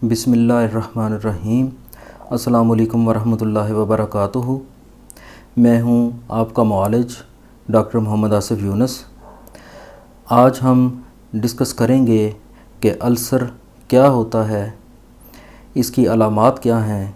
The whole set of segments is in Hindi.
बिस्मिल्लाहिर्रहमानिर्रहीम। अस्सलामु अलैकुम वरहमतुल्लाहि वबरकातुहू। मैं हूं आपका मुआलिज डॉक्टर मोहम्मद आसिफ यूनस। आज हम डिस्कस करेंगे कि अल्सर क्या होता है, इसकी अलामात क्या हैं,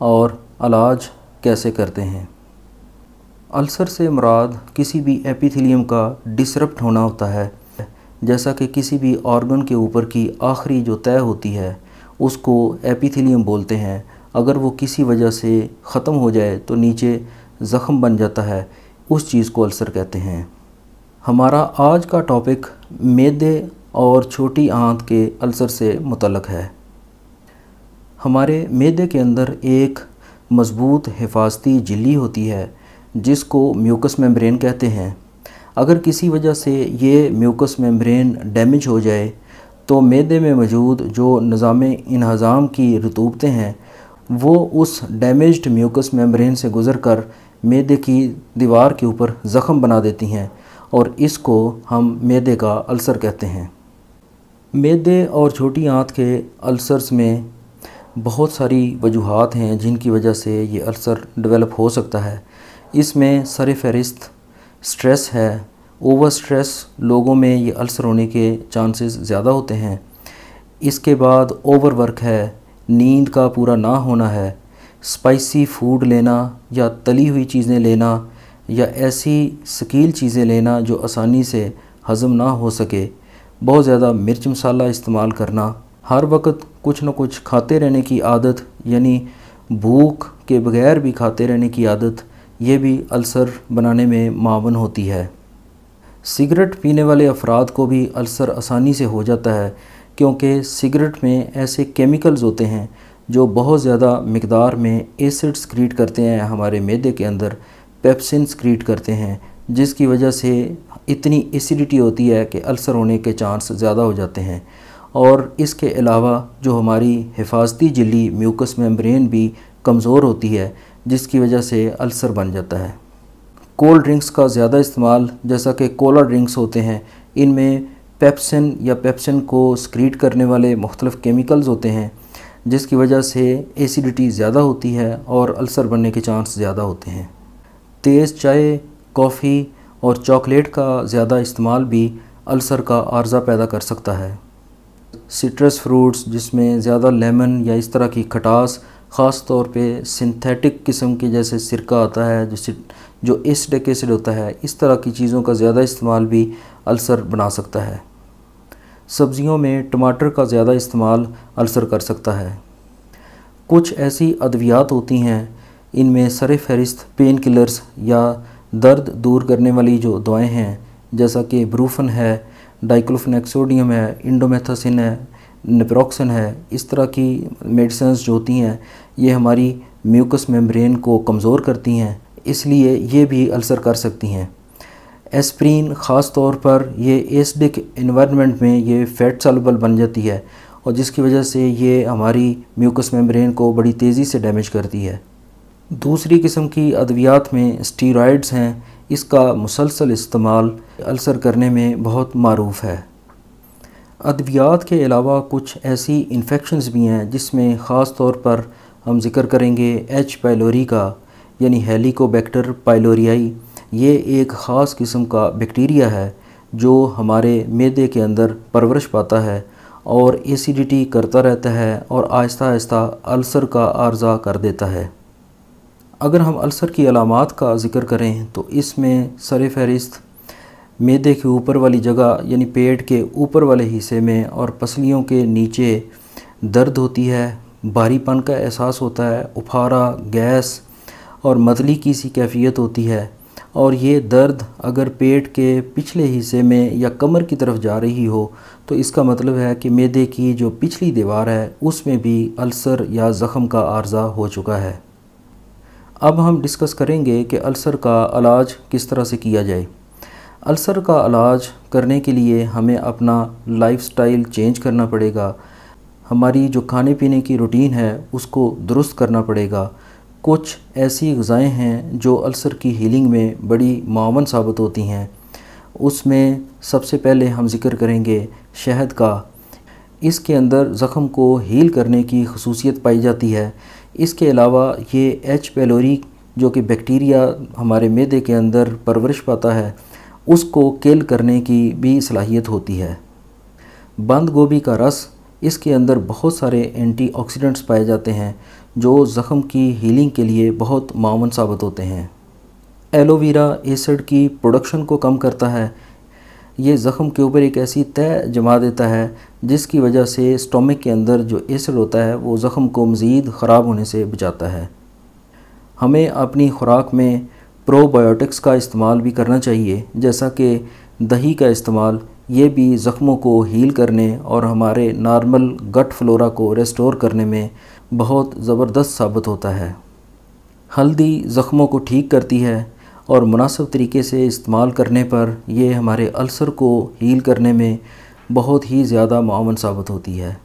और इलाज कैसे करते हैं। अल्सर से मुराद किसी भी एपिथेलियम का डिसरप्ट होना होता है। जैसा कि किसी भी ऑर्गन के ऊपर की आखिरी जो तय होती है उसको एपिथेलियम बोलते हैं। अगर वो किसी वजह से ख़त्म हो जाए तो नीचे ज़ख़म बन जाता है, उस चीज़ को अल्सर कहते हैं। हमारा आज का टॉपिक मैदे और छोटी आंत के अल्सर से मुतल्लक़ है। हमारे मैदे के अंदर एक मज़बूत हिफाजती झिल्ली होती है जिसको म्यूकस मेम्ब्रेन कहते हैं। अगर किसी वजह से ये म्यूकस मेम्ब्रेन डैमेज हो जाए तो मैदे में मौजूद जो निज़ाम इन्हज़ाम की रतूबतें हैं वो उस डैमेज्ड म्यूकस मेम्ब्रेन से गुज़र मैदे की दीवार के ऊपर ज़ख़म बना देती हैं और इसको हम मैदे का अल्सर कहते हैं। मैदे और छोटी आंत के अल्सर्स में बहुत सारी वजूहात हैं जिनकी वजह से ये अल्सर डेवलप हो सकता है। इसमें सर फहरिस्त स्ट्रेस है। ओवर स्ट्रेस लोगों में ये अल्सर होने के चांसेस ज़्यादा होते हैं। इसके बाद ओवर वर्क है, नींद का पूरा ना होना है, स्पाइसी फूड लेना या तली हुई चीज़ें लेना या ऐसी शकील चीज़ें लेना जो आसानी से हज़म ना हो सके, बहुत ज़्यादा मिर्च मसाला इस्तेमाल करना, हर वक्त कुछ न कुछ खाते रहने की आदत यानी भूख के बगैर भी खाते रहने की आदत, ये भी अल्सर बनाने में मावन होती है। सिगरेट पीने वाले अफराद को भी अल्सर आसानी से हो जाता है क्योंकि सिगरेट में ऐसे केमिकल्स होते हैं जो बहुत ज़्यादा मिकदार में एसिड सक्रीट करते हैं, हमारे मैदे के अंदर पेप्सिन सक्रीट करते हैं, जिसकी वजह से इतनी एसिडिटी होती है कि अल्सर होने के चांस ज़्यादा हो जाते हैं। और इसके अलावा जो हमारी हिफाजती झिल्ली म्यूकस मेम्ब्रेन भी कमज़ोर होती है जिसकी वजह से अल्सर बन जाता है। कोल्ड ड्रिंक्स का ज़्यादा इस्तेमाल, जैसा कि कोला ड्रिंक्स होते हैं, इनमें पेप्सिन या पेप्सिन को सक्रीट करने वाले मुख्तलिफ़ केमिकल्स होते हैं जिसकी वजह से एसिडिटी ज़्यादा होती है और अल्सर बनने के चांस ज़्यादा होते हैं। तेज़ चाय, कॉफ़ी और चॉकलेट का ज़्यादा इस्तेमाल भी अल्सर का आर्ज़ा पैदा कर सकता है। सिट्रस फ्रूट्स जिसमें ज़्यादा लेमन या इस तरह की खटास, ख़ास तौर पे सिंथेटिक किस्म के जैसे सिरका आता है जो एसिडिक एसिड होता है, इस तरह की चीज़ों का ज़्यादा इस्तेमाल भी अल्सर बना सकता है। सब्ज़ियों में टमाटर का ज़्यादा इस्तेमाल अल्सर कर सकता है। कुछ ऐसी अद्वियात होती हैं, इनमें सर फहरिस्त पेन किलर्स या दर्द दूर करने वाली जो दवाएं हैं, जैसा कि ब्रूफन है, डाइक्लोफेनेक सोडियम है, इंडोमेथासिन है, नेप्रोक्सन है। इस तरह की मेडिसिन्स जो होती हैं ये हमारी म्यूकस मेम्ब्रेन को कमज़ोर करती हैं, इसलिए ये भी अल्सर कर सकती हैं। एस्प्रिन ख़ास तौर पर ये एसिडिक एनवायरनमेंट में ये फ़ैट सॉल्युबल बन जाती है और जिसकी वजह से ये हमारी म्यूकस मेम्ब्रेन को बड़ी तेज़ी से डैमेज करती है। दूसरी किस्म की अद्वियात में स्टीरॉयड्स हैं, इसका मुसलसल इस्तेमाल अल्सर करने में बहुत मारूफ़ है। अद्वियात के अलावा कुछ ऐसी इन्फेक्शंस भी हैं जिसमें ख़ास तौर पर हम ज़िक्र करेंगे एच पाइलोरी का, यानी हेलिकोबैक्टर पाइलोरियाई। ये एक ख़ास किस्म का बैक्टीरिया है जो हमारे मैदे के अंदर परवरिश पाता है और एसिडिटी करता रहता है और आहिस्ता आहिस्ता अल्सर का आर्ज़ा कर देता है। अगर हम अल्सर की अलामात का ज़िक्र करें तो इसमें सर फहरिस्त मैदे के ऊपर वाली जगह यानी पेट के ऊपर वाले हिस्से में और पसलियों के नीचे दर्द होती है, भारीपन का एहसास होता है, उफारा, गैस और मतली की सी कैफियत होती है। और ये दर्द अगर पेट के पिछले हिस्से में या कमर की तरफ जा रही हो तो इसका मतलब है कि मैदे की जो पिछली दीवार है उसमें भी अल्सर या ज़ख़म का आर्ज़ा हो चुका है। अब हम डिस्कस करेंगे कि अल्सर का इलाज किस तरह से किया जाए। अल्सर का इलाज करने के लिए हमें अपना लाइफस्टाइल चेंज करना पड़ेगा। हमारी जो खाने पीने की रूटीन है उसको दुरुस्त करना पड़ेगा। कुछ ऐसी ग़िज़ाएँ हैं जो अल्सर की हीलिंग में बड़ी मुआवन साबित होती हैं। उसमें सबसे पहले हम ज़िक्र करेंगे शहद का। इसके अंदर ज़ख़म को हील करने की खसूसियत पाई जाती है। इसके अलावा ये एच पेलोरी जो कि बैक्टीरिया हमारे मैदे के अंदर परवरिश पाता है, उसको किल करने की भी सलाहियत होती है। बंद गोभी का रस, इसके अंदर बहुत सारे एंटीऑक्सीडेंट्स पाए जाते हैं जो ज़ख़म की हीलिंग के लिए बहुत मावन साबित होते हैं। एलोवेरा एसिड की प्रोडक्शन को कम करता है। ये ज़ख़म के ऊपर एक ऐसी तह जमा देता है जिसकी वजह से स्टोमक के अंदर जो एसिड होता है वो ज़ख़म को मज़ीद ख़राब होने से बचाता है। हमें अपनी खुराक में प्रोबायोटिक्स का इस्तेमाल भी करना चाहिए, जैसा कि दही का इस्तेमाल। ये भी ज़ख़मों को हील करने और हमारे नॉर्मल गट फ्लोरा को रेस्टोर करने में बहुत ज़बरदस्त साबित होता है। हल्दी ज़ख़मों को ठीक करती है और मुनासिब तरीके से इस्तेमाल करने पर ये हमारे अल्सर को हील करने में बहुत ही ज़्यादा मुआवन साबित होती है।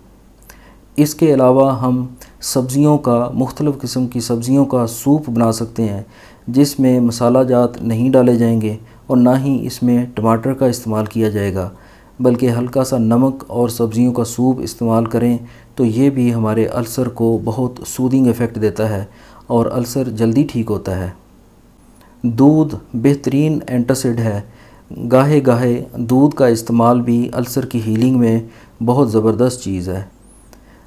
इसके अलावा हम सब्ज़ियों का, मुख्तलिफ़ किस्म की सब्ज़ियों का सूप बना सकते हैं जिसमें मसाला जात नहीं डाले जाएंगे और ना ही इसमें टमाटर का इस्तेमाल किया जाएगा, बल्कि हल्का सा नमक और सब्ज़ियों का सूप इस्तेमाल करें तो ये भी हमारे अल्सर को बहुत सूदिंग इफ़ेक्ट देता है और अल्सर जल्दी ठीक होता है। दूध बेहतरीन एंटासिड है। गाहे गाहे दूध का इस्तेमाल भी अल्सर की हीलिंग में बहुत ज़बरदस्त चीज़ है।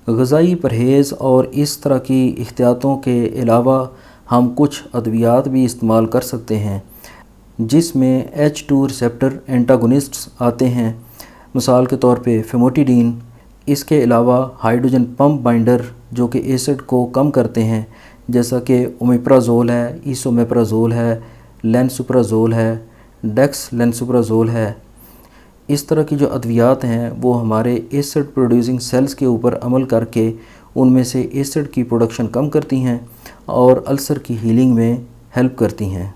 ग़िज़ाई परहेज़ और इस तरह की एहतियातों के अलावा हम कुछ अद्वियात भी इस्तेमाल कर सकते हैं जिसमें H2 रिसेप्टर एंटागोनिस्ट्स आते हैं, मिसाल के तौर पे फेमोटिडीन। इसके अलावा हाइड्रोजन पंप बाइंडर जो कि एसिड को कम करते हैं, जैसा कि ओमेप्राज़ोल है, इसोमेप्राज़ोल है, लेंसुप्राज़ोल है, डेक्स लेंसुप्राज़ोल है। इस तरह की जो अद्वियात हैं वो हमारे एसिड प्रोड्यूसिंग सेल्स के ऊपर अमल करके उनमें से एसिड की प्रोडक्शन कम करती हैं और अल्सर की हीलिंग में हेल्प करती हैं।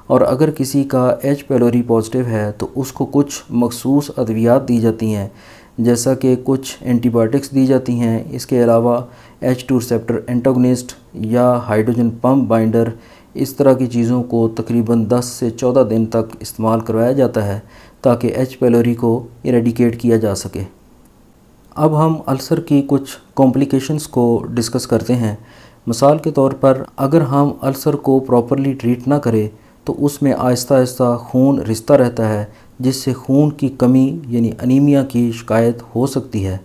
और अगर किसी का एच पेलोरी पॉजिटिव है तो उसको कुछ मखसूस अद्वियात दी जाती हैं, जैसा कि कुछ एंटीबायोटिक्स दी जाती हैं। इसके अलावा H2 रिसेप्टर एंटागोनिस्ट या हाइड्रोजन पंप बाइंडर, इस तरह की चीज़ों को तकरीबन 10 से 14 दिन तक इस्तेमाल करवाया जाता है ताकि एच पेलोरी को इरेडिकेट किया जा सके। अब हम अल्सर की कुछ कॉम्प्लिकेशंस को डिस्कस करते हैं। मिसाल के तौर पर अगर हम अल्सर को प्रॉपरली ट्रीट ना करें तो उसमें आहिस्ता आहिस्ता खून रिसता रहता है, जिससे खून की कमी यानी अनीमिया की शिकायत हो सकती है।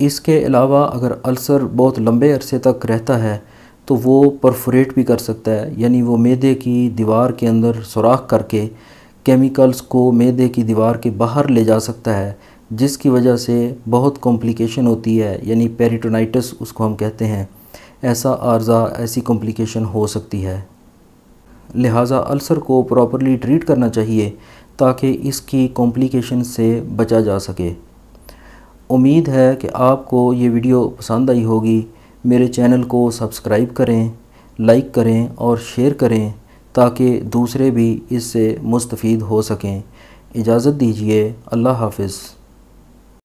इसके अलावा अगर अल्सर बहुत लंबे अरसे तक रहता है तो वो परफोरेट भी कर सकता है, यानी वो मैदे की दीवार के अंदर सुराख करके केमिकल्स को मैदे की दीवार के बाहर ले जा सकता है, जिसकी वजह से बहुत कॉम्प्लिकेशन होती है, यानी पेरिटोनाइटिस उसको हम कहते हैं। ऐसा आर्ज़ा, ऐसी कॉम्प्लिकेशन हो सकती है। लिहाजा अल्सर को प्रॉपरली ट्रीट करना चाहिए ताकि इसकी कॉम्प्लिकेशन से बचा जा सके। उम्मीद है कि आपको ये वीडियो पसंद आई होगी। मेरे चैनल को सब्सक्राइब करें, लाइक करें और शेयर करें ताकि दूसरे भी इससे मुस्तफ़ीद हो सकें। इजाज़त दीजिए। अल्लाह हाफ़िज़।